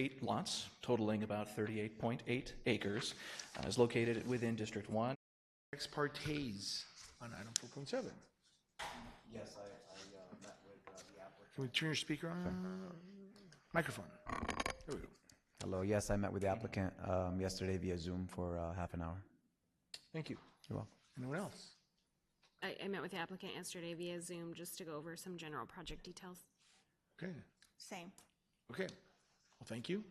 8 lots totaling about 38.8 acres. Is located within District 1. Ex partes on item 4.7. Yes, I met with the applicant. Can we turn your speaker on? Microphone. There we go. Hello, yes, I met with the applicant yesterday via Zoom for half an hour. Thank you. You're welcome. Anyone else? I met with the applicant yesterday via Zoom just to go over some general project details. Okay. Same. Okay. Well, thank you.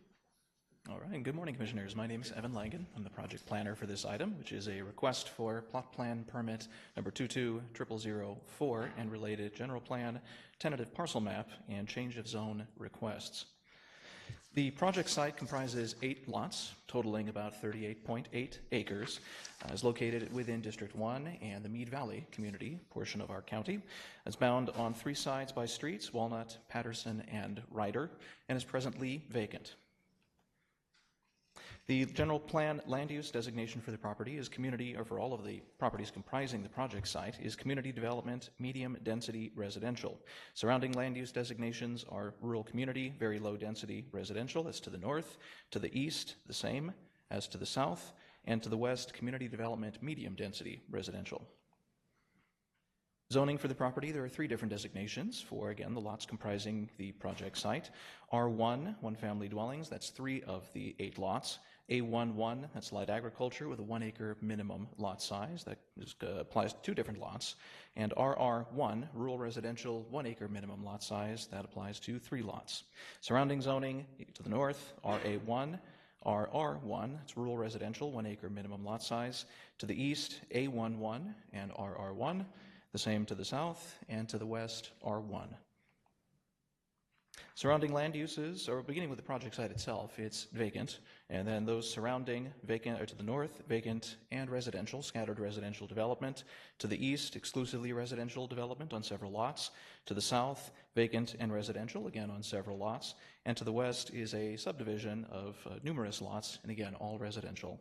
All right, good morning, Commissioners. My name is Evan Langen. I'm the project planner for this item, which is a request for plot plan permit number 22004 and related general plan, tentative parcel map, and change of zone requests. The project site comprises 8 lots, totaling about 38.8 acres. Is located within District 1 and the Mead Valley community portion of our county. It's bound on 3 sides by streets, Walnut, Patterson, and Ryder, and is presently vacant. The general plan land use designation for the property is community, or for all of the properties comprising the project site, is community development, medium density residential. Surrounding land use designations are rural community, very low density residential, that's to the north, to the east, the same as to the south, and to the west, community development, medium density residential. Zoning for the property, there are 3 different designations for, again, the lots comprising the project site. R1, one family dwellings, that's 3 of the 8 lots. A11, that's light agriculture with a 1 acre minimum lot size. That applies to 2 different lots. And RR1, rural residential, 1 acre minimum lot size. That applies to 3 lots. Surrounding zoning to the north, RA1, RR1, it's rural residential, 1 acre minimum lot size. To the east, A11 and RR1. The same to the south, and to the west, R1. Surrounding land uses, or beginning with the project site itself, it's vacant, and then those surrounding vacant, or to the north, vacant and residential, scattered residential development. To the east, exclusively residential development on several lots. To the south, vacant and residential, again on several lots. And to the west is a subdivision of numerous lots, and again, all residential.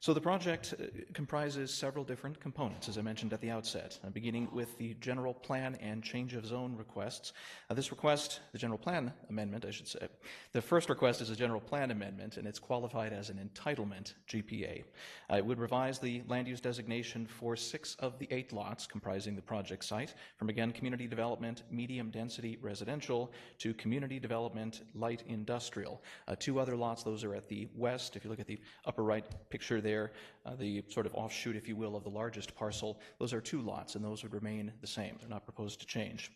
So the project comprises several different components, as I mentioned at the outset, beginning with the general plan and change of zone requests. This request, the general plan amendment, I should say, the first request is a general plan amendment, and it's qualified as an entitlement GPA. It would revise the land use designation for 6 of the 8 lots comprising the project site from, again, community development, medium density residential to community development, light industrial. 2 other lots, those are at the west. If you look at the upper right picture there, the sort of offshoot, if you will, of the largest parcel, those are 2 lots, and those would remain the same. They're not proposed to change.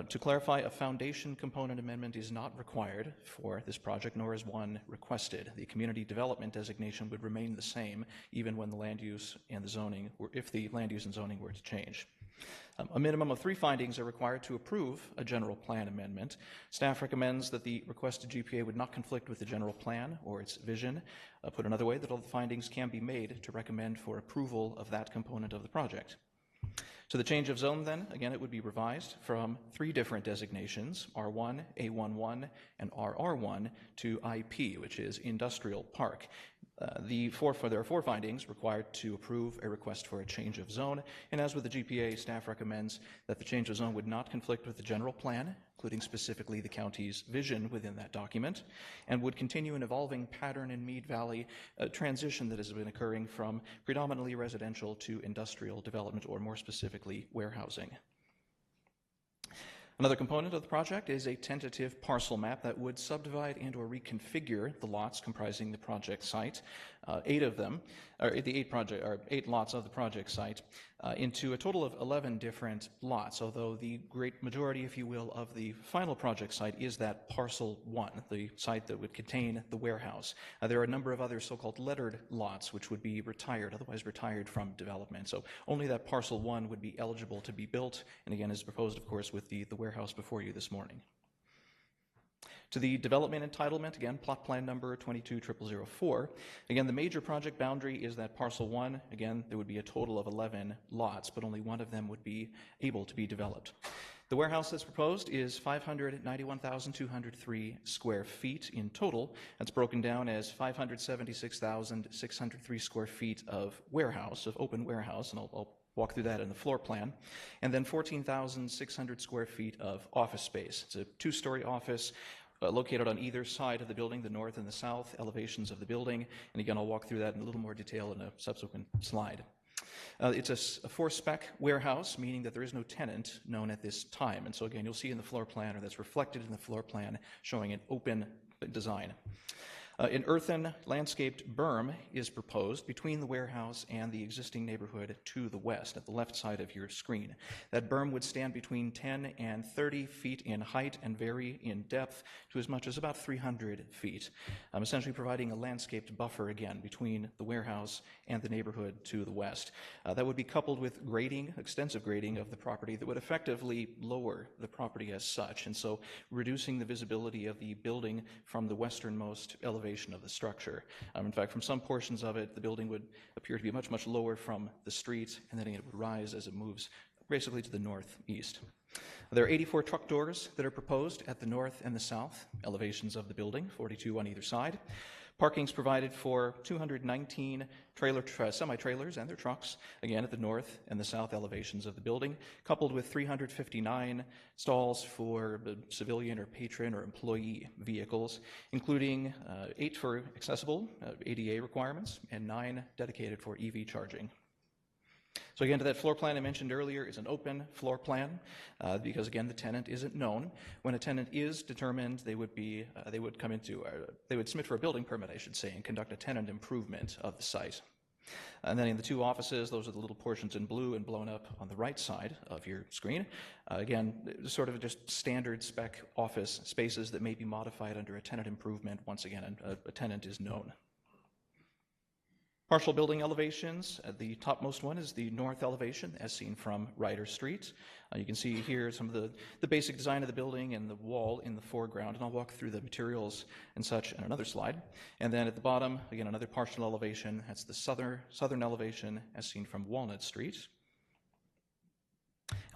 To clarify, a foundation component amendment is not required for this project, nor is one requested. The community development designation would remain the same, even when the land use and the zoning, or if the land use and zoning were to change. A minimum of 3 findings are required to approve a general plan amendment. Staff recommends that the requested GPA would not conflict with the general plan or its vision. Put another way, that all the findings can be made to recommend for approval of that component of the project. So the change of zone then, again, it would be revised from 3 different designations, R1, A11, and RR1 to IP, which is Industrial Park. There are 4 findings required to approve a request for a change of zone, and as with the GPA, staff recommends that the change of zone would not conflict with the general plan, including specifically the county's vision within that document, and would continue an evolving pattern in Mead Valley, a transition that has been occurring from predominantly residential to industrial development, or more specifically, warehousing. Another component of the project is a tentative parcel map that would subdivide and or reconfigure the lots comprising the project site, 8 of them, or the 8 lots of the project site, into a total of 11 different lots, although the great majority, if you will, of the final project site is that parcel 1, the site that would contain the warehouse. There are a number of other so-called lettered lots which would be retired, otherwise retired from development. So only that parcel 1 would be eligible to be built, and again is proposed, of course, with the warehouse before you this morning. To the development entitlement, again, plot plan number 22004. Again, the major project boundary is that parcel 1. Again, there would be a total of 11 lots, but only 1 of them would be able to be developed. The warehouse that's proposed is 591,203 square feet in total. That's broken down as 576,603 square feet of warehouse, of open warehouse, and I'll walk through that in the floor plan, and then 14,600 square feet of office space. It's a 2-story office, located on either side of the building, the north and the south elevations of the building. And again, I'll walk through that in a little more detail in a subsequent slide. It's a four-spec warehouse, meaning that there is no tenant known at this time. And so again, you'll see in the floor plan, or that's reflected in the floor plan, showing an open design. An earthen landscaped berm is proposed between the warehouse and the existing neighborhood to the west, at the left side of your screen. That berm would stand between 10 and 30 feet in height and vary in depth to as much as about 300 feet, essentially providing a landscaped buffer, again, between the warehouse and the neighborhood to the west. That would be coupled with grading, extensive grading of the property that would effectively lower the property as such, and so reducing the visibility of the building from the westernmost elevation of the structure. In fact, from some portions of it, the building would appear to be much, much lower from the street, and then it would rise as it moves basically to the northeast. There are 84 truck doors that are proposed at the north and the south elevations of the building, 42 on either side. Parking is provided for 219 semi-trailers and their trucks, again at the north and the south elevations of the building, coupled with 359 stalls for civilian or patron or employee vehicles, including 8 for accessible ADA requirements and 9 dedicated for EV charging. So again, to that floor plan I mentioned earlier is an open floor plan because again the tenant isn't known. When a tenant is determined, they would submit for a building permit, I should say, and conduct a tenant improvement of the site. And then in the 2 offices, those are the little portions in blue and blown up on the right side of your screen. Again, sort of just standard spec office spaces that may be modified under a tenant improvement once again a tenant is known. Partial building elevations. The topmost one is the north elevation, as seen from Ryder Street. You can see here some of the basic design of the building and the wall in the foreground, and I'll walk through the materials and such in another slide. And then at the bottom, again, another partial elevation. That's the southern elevation, as seen from Walnut Street.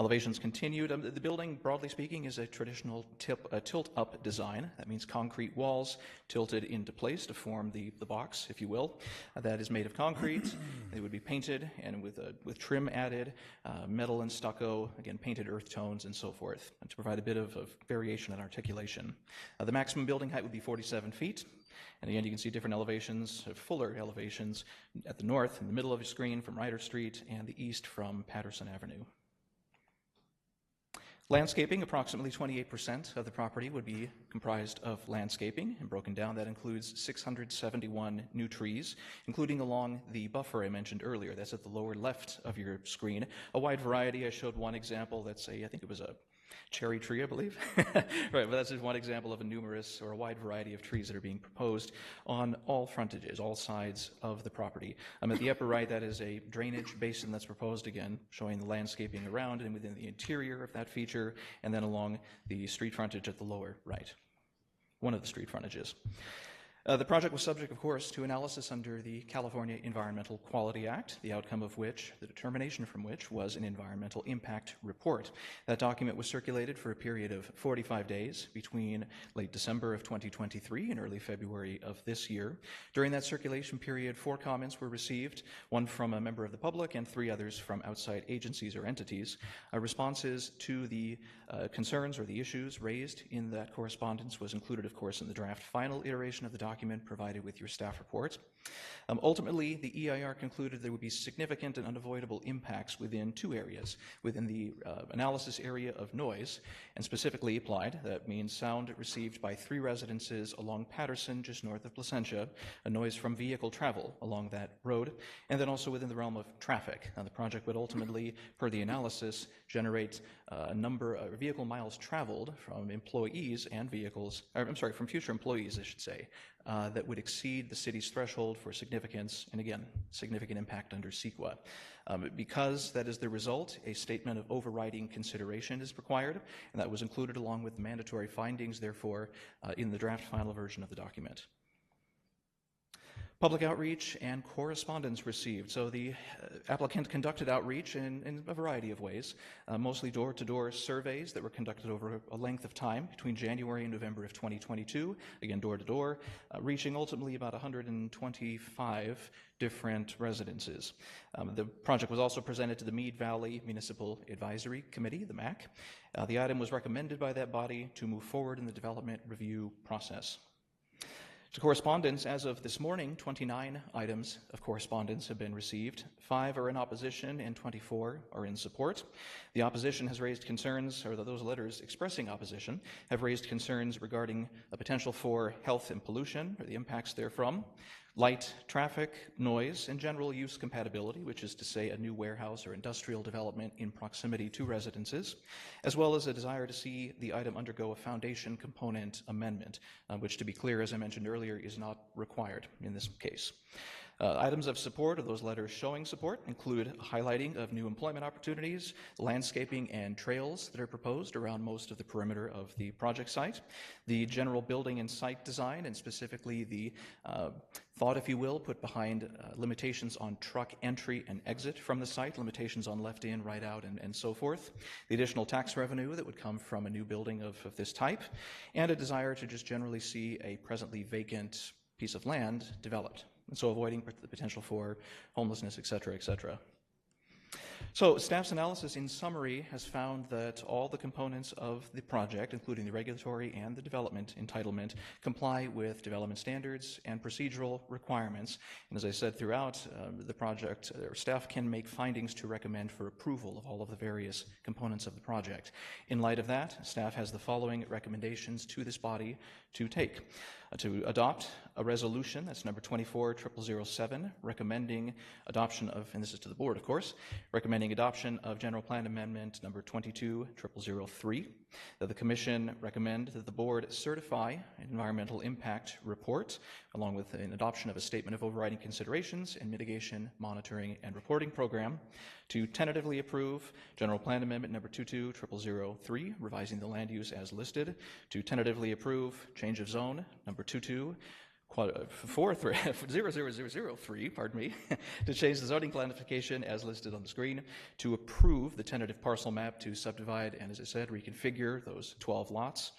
Elevations continued. The building, broadly speaking, is a traditional tilt-up design. That means concrete walls tilted into place to form the box, if you will. That is made of concrete. They would be painted and with trim added, metal and stucco, again, painted earth tones and so forth, to provide a bit of variation and articulation. The maximum building height would be 47 feet. And again, you can see different elevations, fuller elevations at the north, in the middle of your screen from Ryder Street, and the east from Patterson Avenue. Landscaping, approximately 28% of the property would be comprised of landscaping, and broken down that includes 671 new trees, including along the buffer I mentioned earlier. That's at the lower left of your screen. A wide variety. I showed one example that's I think it was a cherry tree, I believe. Right, but that's just one example of a wide variety of trees that are being proposed on all frontages, all sides of the property. At the upper right, that is a drainage basin that's proposed, again, showing the landscaping around and within the interior of that feature, and then along the street frontage at the lower right, one of the street frontages. The project was subject, of course, to analysis under the California Environmental Quality Act, the outcome of which, the determination from which, was an environmental impact report. That document was circulated for a period of 45 days between late December of 2023 and early February of this year. During that circulation period, 4 comments were received, one from a member of the public and 3 others from outside agencies or entities. Responses to the concerns or the issues raised in that correspondence was included, of course, in the draft final iteration of the document provided with your staff report. Ultimately, the EIR concluded there would be significant and unavoidable impacts within 2 areas. Within the analysis area of noise, and specifically applied, that means sound received by 3 residences along Patterson, just north of Placentia, a noise from vehicle travel along that road, and then also within the realm of traffic. Now, the project would ultimately, per the analysis, generate a number of vehicle miles traveled from employees and from future employees, I should say, that would exceed the city's threshold for significance, and again, significant impact under CEQA. Because that is the result, a statement of overriding consideration is required, and that was included along with the mandatory findings, therefore, in the draft final version of the document. Public outreach and correspondence received. So the applicant conducted outreach in a variety of ways, mostly door-to-door surveys that were conducted over a length of time between January and November of 2022, again door-to-door, reaching ultimately about 125 different residences. The project was also presented to the Meade Valley Municipal Advisory Committee, the MAC. The item was recommended by that body to move forward in the development review process. To correspondence, as of this morning, 29 items of correspondence have been received. 5 are in opposition and 24 are in support. The opposition has raised concerns, or those letters expressing opposition have raised concerns regarding a potential for health and pollution, or the impacts therefrom, light, traffic, noise, and general use compatibility, which is to say a new warehouse or industrial development in proximity to residences, as well as a desire to see the item undergo a foundation component amendment, which, to be clear, as I mentioned earlier, is not required in this case. Items of support, or those letters showing support, include highlighting of new employment opportunities, landscaping and trails that are proposed around most of the perimeter of the project site, the general building and site design, and specifically the thought, if you will, put behind limitations on truck entry and exit from the site, limitations on left in, right out, and so forth, the additional tax revenue that would come from a new building of this type, and a desire to just generally see a presently vacant piece of land developed. And so avoiding the potential for homelessness, et cetera, et cetera. So staff's analysis in summary has found that all the components of the project, including the regulatory and the development entitlement, comply with development standards and procedural requirements. And as I said throughout the project, staff can make findings to recommend for approval of all of the various components of the project. In light of that, staff has the following recommendations to this body to take. To adopt a resolution, that's number 24-0007, recommending adoption of, and this is to the board, of course, recommending adoption of General Plan Amendment number 22-0003, that the Commission recommend that the board certify an environmental impact report, along with an adoption of a statement of overriding considerations and mitigation, monitoring, and reporting program, to tentatively approve General Plan Amendment number 22-0003, revising the land use as listed, to tentatively approve change of zone number 0003, pardon me, to change the zoning classification as listed on the screen, to approve the tentative parcel map to subdivide and, as I said, reconfigure those 12 lots,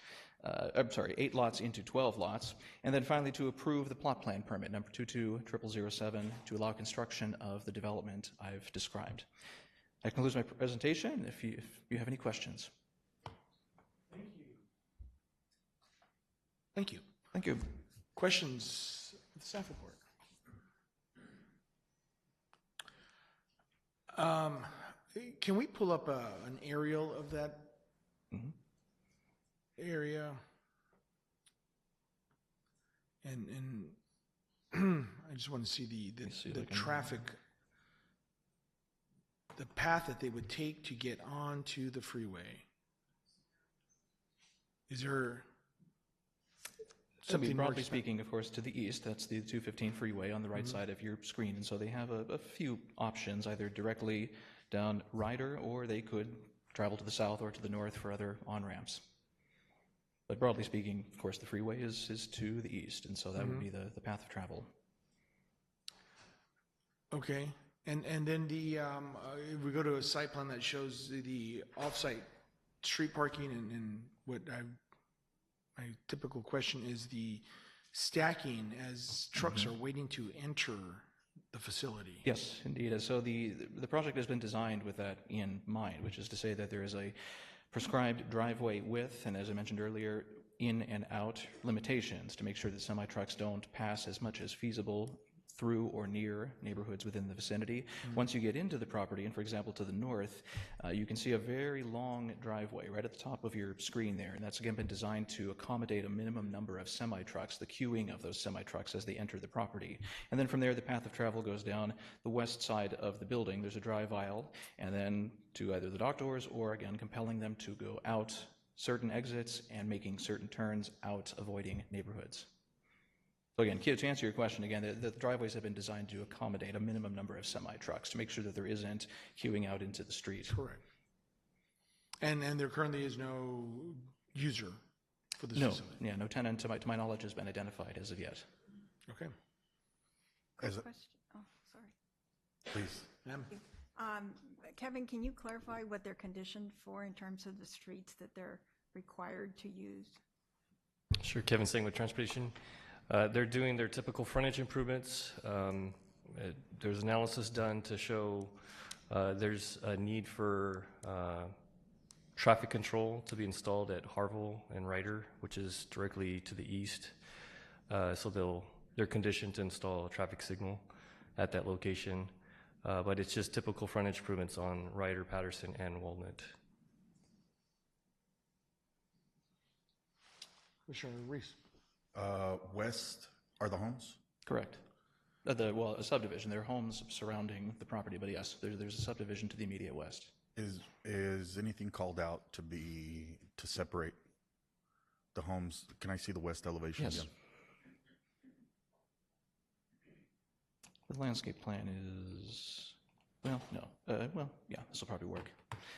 8 lots into 12 lots, and then finally to approve the plot plan permit number 22-0007 to allow construction of the development I've described. That concludes my presentation. If you have any questions. Thank you. Thank you. Questions of the staff report? Can we pull up an aerial of that area? And I just want to see the traffic, the path that they would take to get onto the freeway. Is there something broadly speaking, of course, to the east, that's the 215 freeway on the right side of your screen, and so they have a few options, either directly down Ryder, or they could travel to the south or to the north for other on-ramps. But broadly speaking, of course, the freeway is to the east, and so that would be the path of travel. Okay, and then if we go to a site plan that shows the off-site street parking, and what my typical question is the stacking as trucks are waiting to enter the facility. Yes, indeed. So the project has been designed with that in mind, which is to say that there is a prescribed driveway width, and as I mentioned earlier, in and out limitations to make sure that semi-trucks don't pass as much as feasible through or near neighborhoods within the vicinity. Once you get into the property, and for example to the north, you can see a very long driveway right at the top of your screen there, and that's again been designed to accommodate a minimum number of semi-trucks, the queuing of those semi-trucks as they enter the property. And then from there, the path of travel goes down the west side of the building. There's a drive aisle, and then to either the dock doors or again compelling them to go out certain exits and making certain turns out, avoiding neighborhoods. So again, to answer your question, again, the driveways have been designed to accommodate a minimum number of semi-trucks to make sure that there isn't queuing out into the street. Correct. And there currently is no user for this facility? Yeah, no tenant, to my knowledge, has been identified as of yet. Okay. As a- Question, oh, sorry. Please. Ma'am? Kevin, can you clarify what they're conditioned for in terms of the streets that they're required to use? Sure, Kevin Singh with Transportation. They're doing their typical frontage improvements. There's analysis done to show there's a need for traffic control to be installed at Harville and Ryder, which is directly to the east. So they're conditioned to install a traffic signal at that location. But it's just typical frontage improvements on Ryder, Patterson, and Walnut. Commissioner Reese? West are the homes? Correct. Well, a subdivision. There are homes surrounding the property, but yes, there's a subdivision to the immediate west. Is anything called out to separate the homes? Can I see the west elevation Yes. again? The landscape plan is, well, no. Yeah, this will probably work.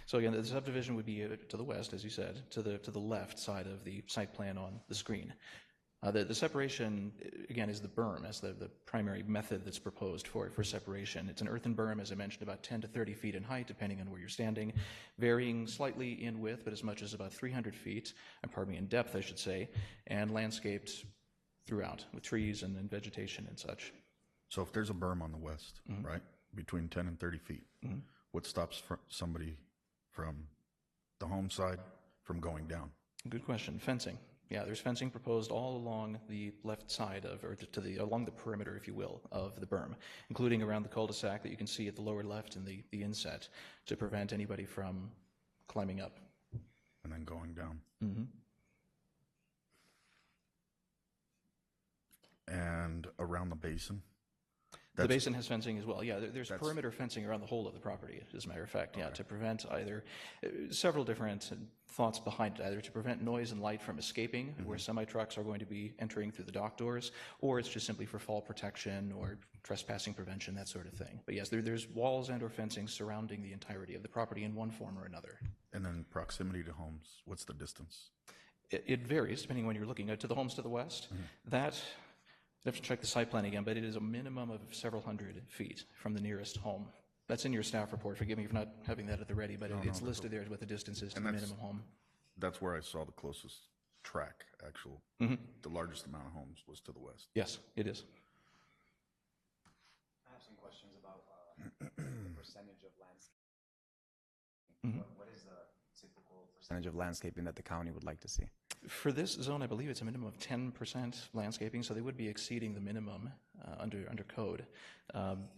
So again, the subdivision would be to the west, as you said, to the left side of the site plan on the screen. The separation, again, is the berm as the primary method that's proposed for separation. It's an earthen berm, as I mentioned, about 10 to 30 feet in height, depending on where you're standing, varying slightly in width, but as much as about 300 feet, in depth, I should say, and landscaped throughout with trees and vegetation and such. So if there's a berm on the west, right, between 10 and 30 feet, what stops somebody from the home side from going down? Good question. Fencing. Yeah, there's fencing proposed all along the left side of, or along the perimeter, if you will, of the berm, including around the cul-de-sac that you can see at the lower left in the inset, to prevent anybody from climbing up. And then going down. And around the basin? The basin has fencing as well. Yeah, there's perimeter fencing around the whole of the property, as a matter of fact, yeah, to prevent either, several different thoughts behind it, either to prevent noise and light from escaping, where semi-trucks are going to be entering through the dock doors, or it's just simply for fall protection or trespassing prevention, that sort of thing. But yes, there's walls and or fencing surrounding the entirety of the property in one form or another. And then proximity to homes, what's the distance? It varies depending on when you're looking. To the homes to the west, that, I'd have to check the site plan again, but it is a minimum of several hundred feet from the nearest home. That's in your staff report. Forgive me for not having that at the ready, but it's listed there as what the distance is to the minimum home. That's where I saw the closest track, the largest amount of homes was to the west. Yes, it is. I have some questions about the percentage of landscaping. What is the typical percentage of landscaping that the county would like to see? For this zone, I believe it's a minimum of 10% landscaping, so they would be exceeding the minimum under code.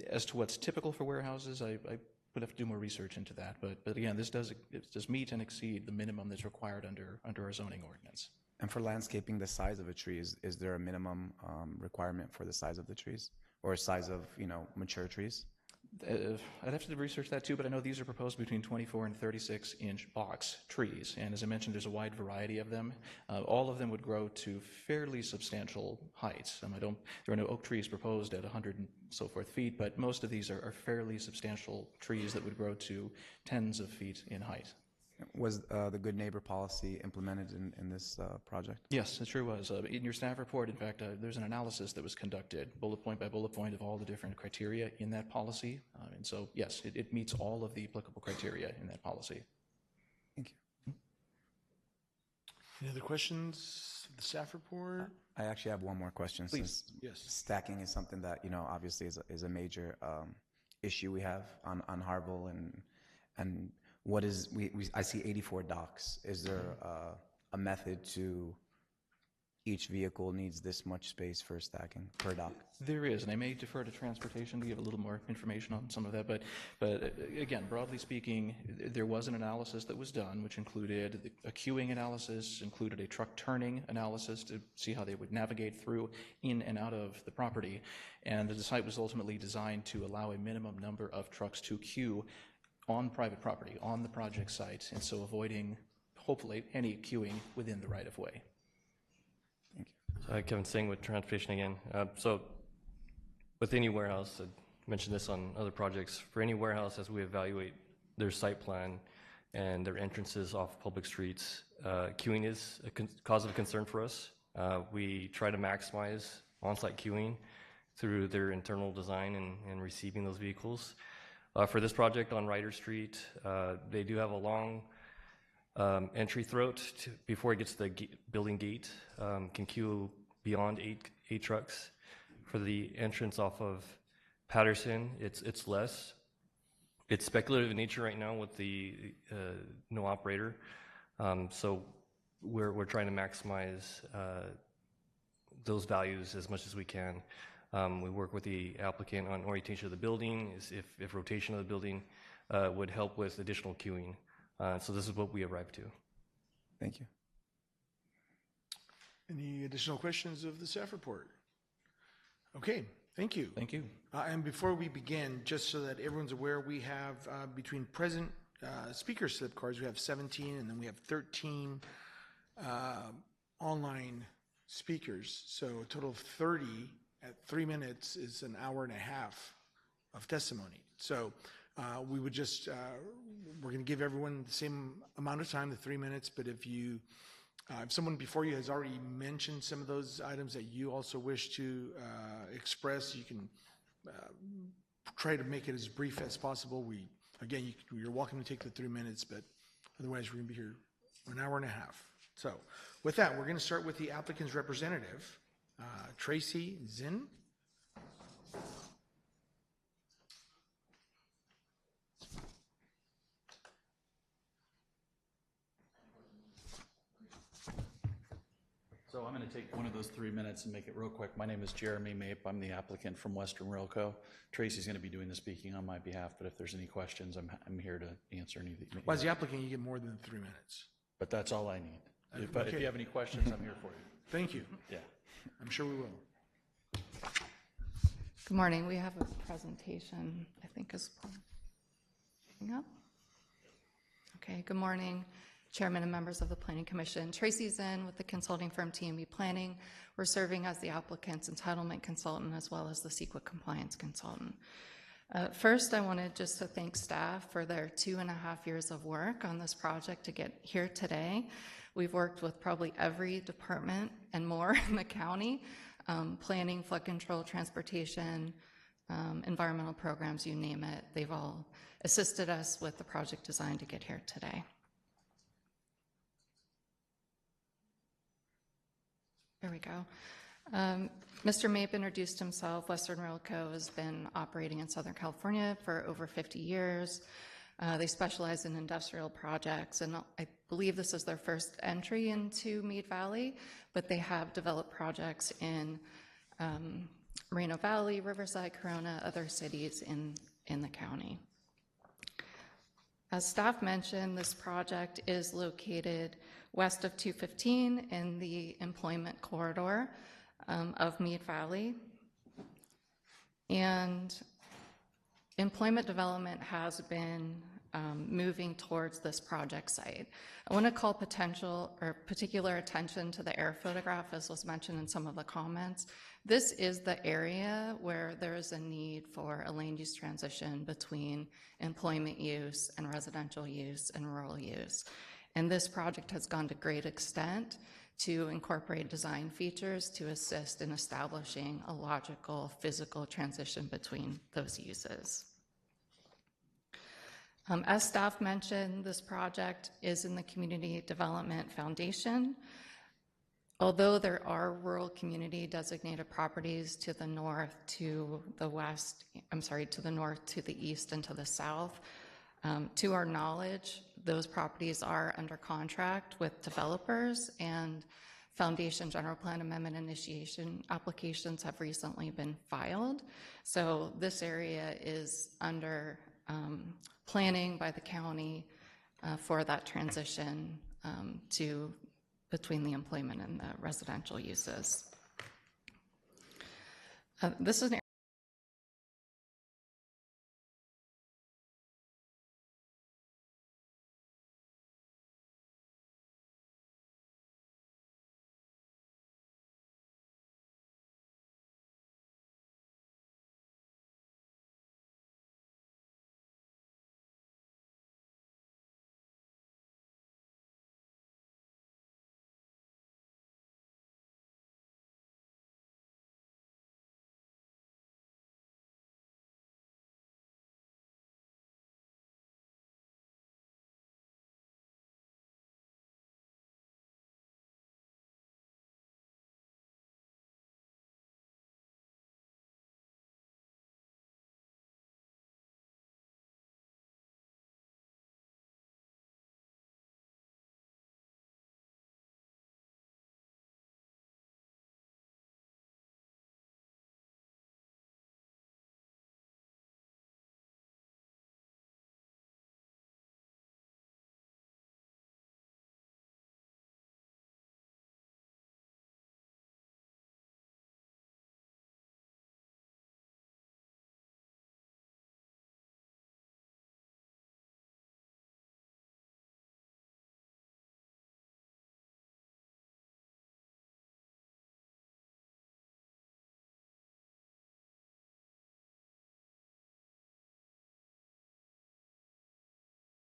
As to what's typical for warehouses, I would have to do more research into that. But again, it does meet and exceed the minimum that's required under our zoning ordinance. And for landscaping, the size of a tree, is there a minimum requirement for the size of the trees, or size of mature trees? I'd have to research that too, but I know these are proposed between 24 and 36-inch box trees, and as I mentioned, there's a wide variety of them. All of them would grow to fairly substantial heights. There are no oak trees proposed at 100 and so forth feet, but most of these are fairly substantial trees that would grow to tens of feet in height. Was the good neighbor policy implemented in this project? Yes, it sure was. In your staff report, in fact, there's an analysis that was conducted, bullet point by bullet point, of all the different criteria in that policy. And so, yes, it meets all of the applicable criteria in that policy. Thank you. Any other questions? The staff report? I actually have one more question. Please. Since Yes. stacking is something that obviously is a major issue we have on Harville, and what is I see 84 docks. Is there a method to each vehicle needs this much space for stacking per dock? There is, and I may defer to transportation to give a little more information on some of that, but again, broadly speaking, there was an analysis that was done, which included a queuing analysis, included a truck turning analysis to see how they would navigate through, in and out of the property, and the site was ultimately designed to allow a minimum number of trucks to queue on private property, on the project site, and so avoiding, hopefully, any queuing within the right-of-way. Kevin Singh with Transportation again. So with any warehouse, I mentioned this on other projects, for any warehouse, as we evaluate their site plan and their entrances off public streets, queuing is a cause of concern for us. We try to maximize on-site queuing through their internal design and receiving those vehicles. For this project on Ryder Street, they do have a long entry throat before it gets to the building gate. Can queue beyond eight trucks. For the entrance off of Patterson, it's less. It's speculative in nature right now with the no operator. So we're trying to maximize those values as much as we can. We work with the applicant on orientation of the building, if rotation of the building would help with additional queuing. So this is what we arrived to. Thank you. Any additional questions of the staff report? Okay, thank you. Thank you. And before we begin, just so that everyone's aware, we have between present speaker slip cards, we have 17, and then we have 13 online speakers. So a total of 30 at 3 minutes is an hour and a half of testimony. So we would just, we're going to give everyone the same amount of time, the 3 minutes, but if someone before you has already mentioned some of those items that you also wish to express, you can try to make it as brief as possible. Again, you're welcome to take the 3 minutes, but otherwise we're going to be here an hour and a half. So with that, we're going to start with the applicant's representative, Tracy Zinn. So I'm going to take one of those 3 minutes and make it real quick. My name is Jeremy Mape. I'm the applicant from Western Railco. Tracy's going to be doing the speaking on my behalf, but if there's any questions, I'm here to answer any of these. Well, as the applicant, you get more than 3 minutes. But that's all I need. But Okay. if you have any questions, I'm here for you. Thank you. Yeah. I'm sure we will. Good morning. We have a presentation, I think is pulling up. Okay, good morning, Chairman and members of the Planning Commission. Tracy Zinn with the consulting firm TMB Planning. We're serving as the applicant's entitlement consultant as well as the CEQA compliance consultant. First, I wanted just to thank staff for their 2.5 years of work on this project to get here today. We've worked with probably every department and more in the county, planning, flood control, transportation, environmental programs, you name it. They've all assisted us with the project design to get here today. There we go. Mr. Mape introduced himself. Western Railco has been operating in Southern California for over 50 years. They specialize in industrial projects, and I believe this is their first entry into Mead Valley, but they have developed projects in Moreno Valley, Riverside, Corona, other cities in the county. As staff mentioned, this project is located west of 215 in the employment corridor of Mead Valley. And employment development has been moving towards this project site. I want to call particular attention to the air photograph, as was mentioned in some of the comments. This is the area where there is a need for a land use transition between employment use and residential use and rural use. And this project has gone to great extent to incorporate design features to assist in establishing a logical physical transition between those uses. As staff mentioned, this project is in the Community Development Foundation. Although there are rural community designated properties to the north, to the west, to the north, to the east, and to the south, to our knowledge, those properties are under contract with developers, and Foundation General Plan Amendment initiation applications have recently been filed. So this area is under planning by the county for that transition between the employment and the residential uses. This is an